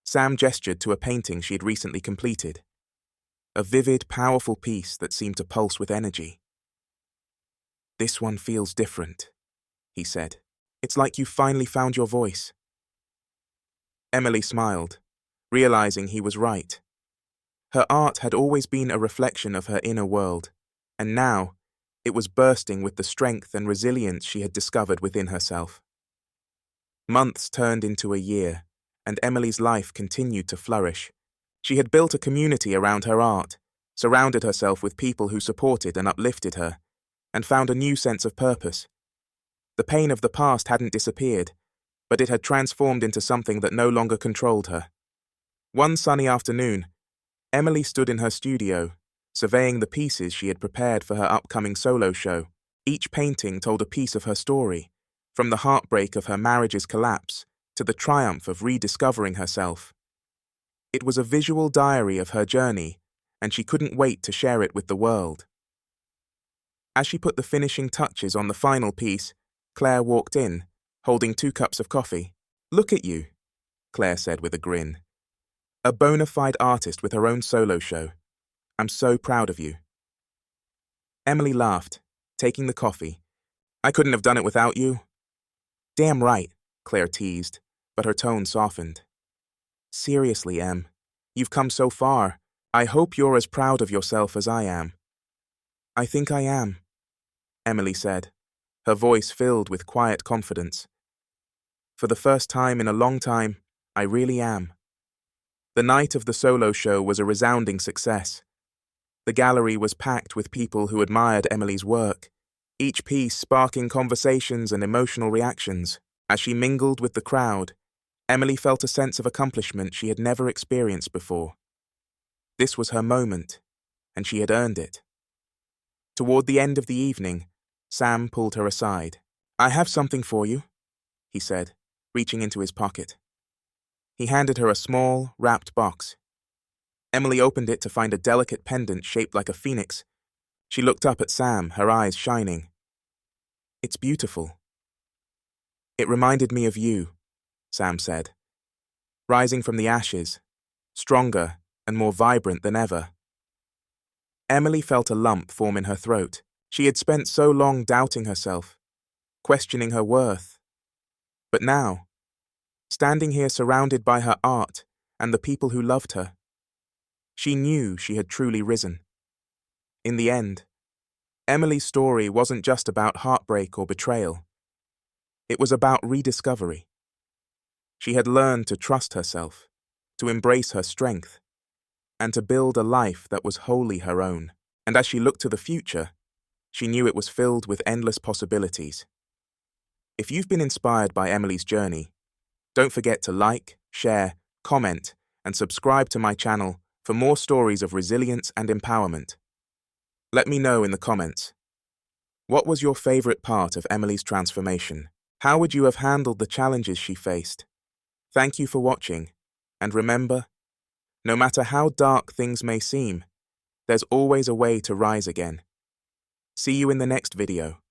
Sam gestured to a painting she had recently completed. A vivid, powerful piece that seemed to pulse with energy. "This one feels different," he said. "It's like you finally found your voice." Emily smiled, realizing he was right. Her art had always been a reflection of her inner world, and now it was bursting with the strength and resilience she had discovered within herself. Months turned into a year, and Emily's life continued to flourish. She had built a community around her art, surrounded herself with people who supported and uplifted her, and found a new sense of purpose. The pain of the past hadn't disappeared, but it had transformed into something that no longer controlled her. One sunny afternoon, Emily stood in her studio, surveying the pieces she had prepared for her upcoming solo show. Each painting told a piece of her story, from the heartbreak of her marriage's collapse to the triumph of rediscovering herself. It was a visual diary of her journey, and she couldn't wait to share it with the world. As she put the finishing touches on the final piece, Claire walked in, holding 2 cups of coffee. "Look at you," Claire said with a grin. "A bona fide artist with her own solo show. I'm so proud of you." Emily laughed, taking the coffee. "I couldn't have done it without you." "Damn right," Claire teased, but her tone softened. "Seriously, Em, you've come so far. I hope you're as proud of yourself as I am." "I think I am," Emily said, her voice filled with quiet confidence. "For the first time in a long time, I really am." The night of the solo show was a resounding success. The gallery was packed with people who admired Emily's work, each piece sparking conversations and emotional reactions. As she mingled with the crowd, Emily felt a sense of accomplishment she had never experienced before. This was her moment, and she had earned it. Toward the end of the evening, Sam pulled her aside. "I have something for you," he said, reaching into his pocket. He handed her a small, wrapped box. Emily opened it to find a delicate pendant shaped like a phoenix. She looked up at Sam, her eyes shining. "It's beautiful." "It reminded me of you," Sam said, rising from the ashes, stronger and more vibrant than ever. Emily felt a lump form in her throat. She had spent so long doubting herself, questioning her worth. But now, standing here surrounded by her art and the people who loved her, she knew she had truly risen. In the end, Emily's story wasn't just about heartbreak or betrayal. It was about rediscovery. She had learned to trust herself, to embrace her strength, and to build a life that was wholly her own. And as she looked to the future, she knew it was filled with endless possibilities. If you've been inspired by Emily's journey, don't forget to like, share, comment, and subscribe to my channel for more stories of resilience and empowerment. Let me know in the comments. What was your favorite part of Emily's transformation? How would you have handled the challenges she faced? Thank you for watching, and remember, no matter how dark things may seem, there's always a way to rise again. See you in the next video.